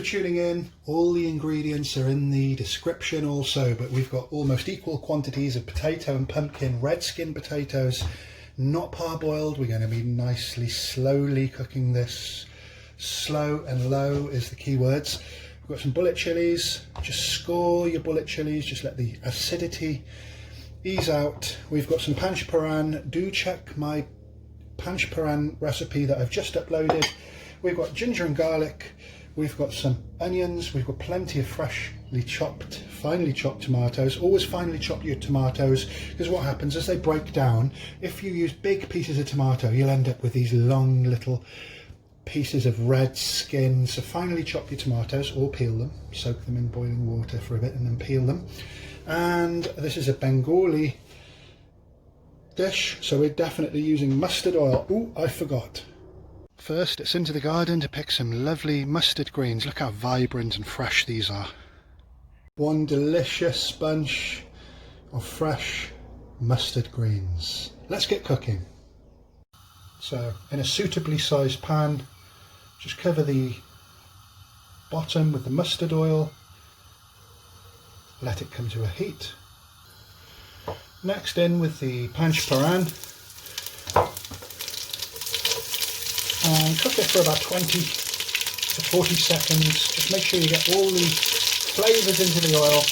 tuning in. All the ingredients are in the description also, but we've got almost equal quantities of potato and pumpkin, red skin potatoes, not parboiled. We're going to be nicely slowly cooking this. Slow and low is the key words. We've got some bullet chilies. Just score your bullet chilies, just let the acidity ease out. We've got some Panch Phoron. Do check my Panch Phoron recipe that I've just uploaded. We've got ginger and garlic. We've got some onions. We've got plenty of freshly chopped, finely chopped tomatoes. Always finely chop your tomatoes, because what happens as they break down, if you use big pieces of tomato, you'll end up with these long little pieces of red skin. So finely chop your tomatoes, or peel them, soak them in boiling water for a bit and then peel them. And this is a Bengali dish, so we're definitely using mustard oil. Oh, I forgot. First, it's into the garden to pick some lovely mustard greens. Look how vibrant and fresh these are. One delicious bunch of fresh mustard greens. Let's get cooking. So, in a suitably sized pan, just cover the bottom with the mustard oil. Let it come to a heat. Next, in with the Panch Phoron. And cook it for about 20 to 40 seconds. Just make sure you get all the flavours into the oil.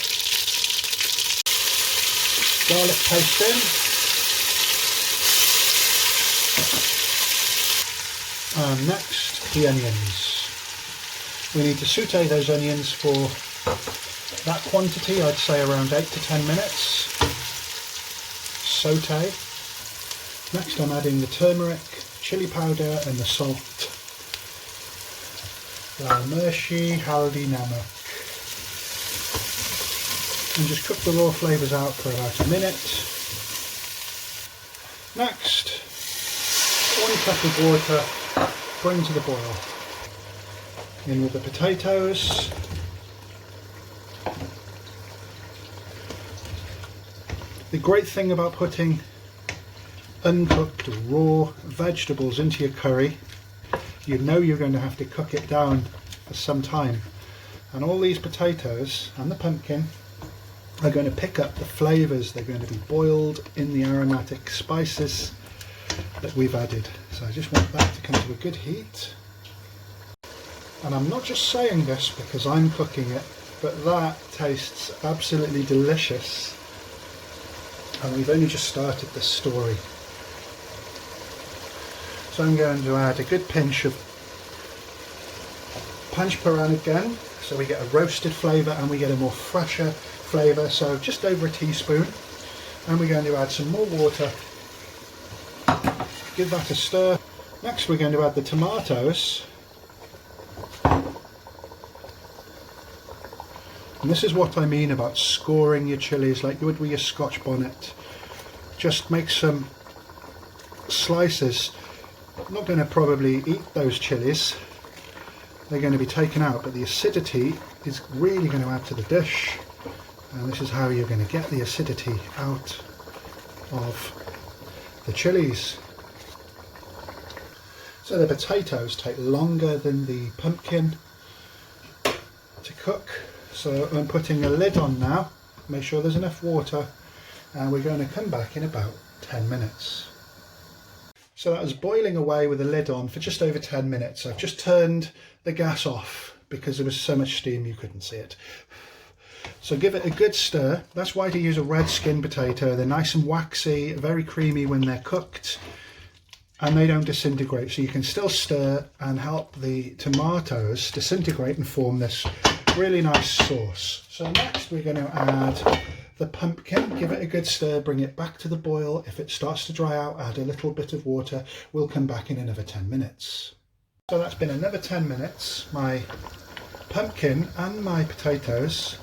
Garlic paste in. And next, the onions. We need to saute those onions for that quantity, I'd say around 8 to 10 minutes. Saute. Next, I'm adding the turmeric, chili powder and the salt. Lal mirchi, haldi, namak. And just cook the raw flavours out for about a minute. Next, 1 cup of water, bring to the boil. In with the potatoes. The great thing about putting uncooked raw vegetables into your curry, you know you're going to have to cook it down for some time, and all these potatoes and the pumpkin are going to pick up the flavours. They're going to be boiled in the aromatic spices that we've added. So I just want that to come to a good heat. And I'm not just saying this because I'm cooking it, but that tastes absolutely delicious, and we've only just started this story. So I'm going to add a good pinch of Panch Phoron again, so we get a roasted flavour and we get a more fresher flavour, so just over a teaspoon. And we're going to add some more water, give that a stir. Next we're going to add the tomatoes. And this is what I mean about scoring your chilies like you would with your Scotch bonnet. Just make some slices. I'm not going to probably eat those chilies, they're going to be taken out, but the acidity is really going to add to the dish, and this is how you're going to get the acidity out of the chilies. So the potatoes take longer than the pumpkin to cook, so I'm putting a lid on now, make sure there's enough water, and we're going to come back in about 10 minutes. So that was boiling away with the lid on for just over 10 minutes. I've just turned the gas off because there was so much steam you couldn't see it. So give it a good stir. That's why to use a red skin potato. They're nice and waxy, very creamy when they're cooked, and they don't disintegrate. So you can still stir and help the tomatoes disintegrate and form this really nice sauce. So next we're going to add the pumpkin, give it a good stir, bring it back to the boil. If it starts to dry out, add a little bit of water. We'll come back in another 10 minutes. So that's been another 10 minutes. My pumpkin and my potatoes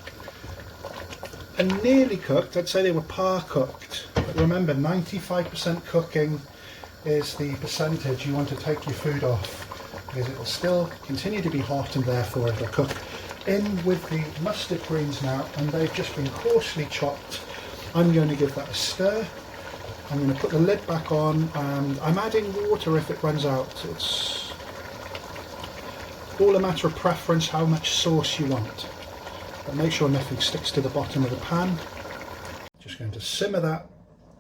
are nearly cooked. I'd say they were par cooked. But remember, 95% cooking is the percentage you want to take your food off, because it will still continue to be hot and therefore it'll cook. In with the mustard greens now, and they've just been coarsely chopped. I'm going to give that a stir. I'm going to put the lid back on, and I'm adding water if it runs out. All a matter of preference how much sauce you want. But make sure nothing sticks to the bottom of the pan. Just going to simmer that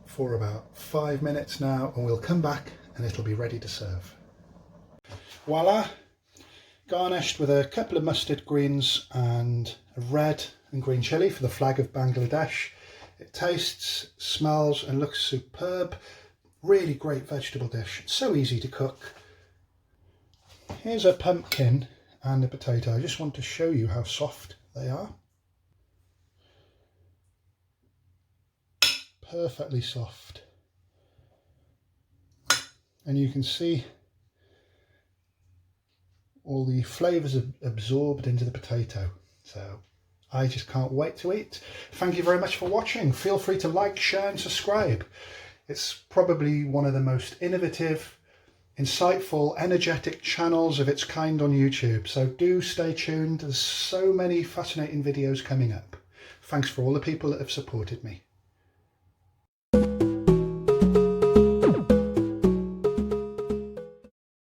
for about 5 minutes now, and we'll come back and it'll be ready to serve. Voila! Garnished with a couple of mustard greens and a red and green chilli for the flag of Bangladesh. It tastes, smells and looks superb. Really great vegetable dish. It's so easy to cook. Here's a pumpkin and a potato. I just want to show you how soft they are. Perfectly soft. And you can see all the flavours are absorbed into the potato. So I just can't wait to eat. Thank you very much for watching. Feel free to like, share and subscribe. It's probably one of the most innovative, insightful, energetic channels of its kind on YouTube. So do stay tuned. There's so many fascinating videos coming up. Thanks for all the people that have supported me.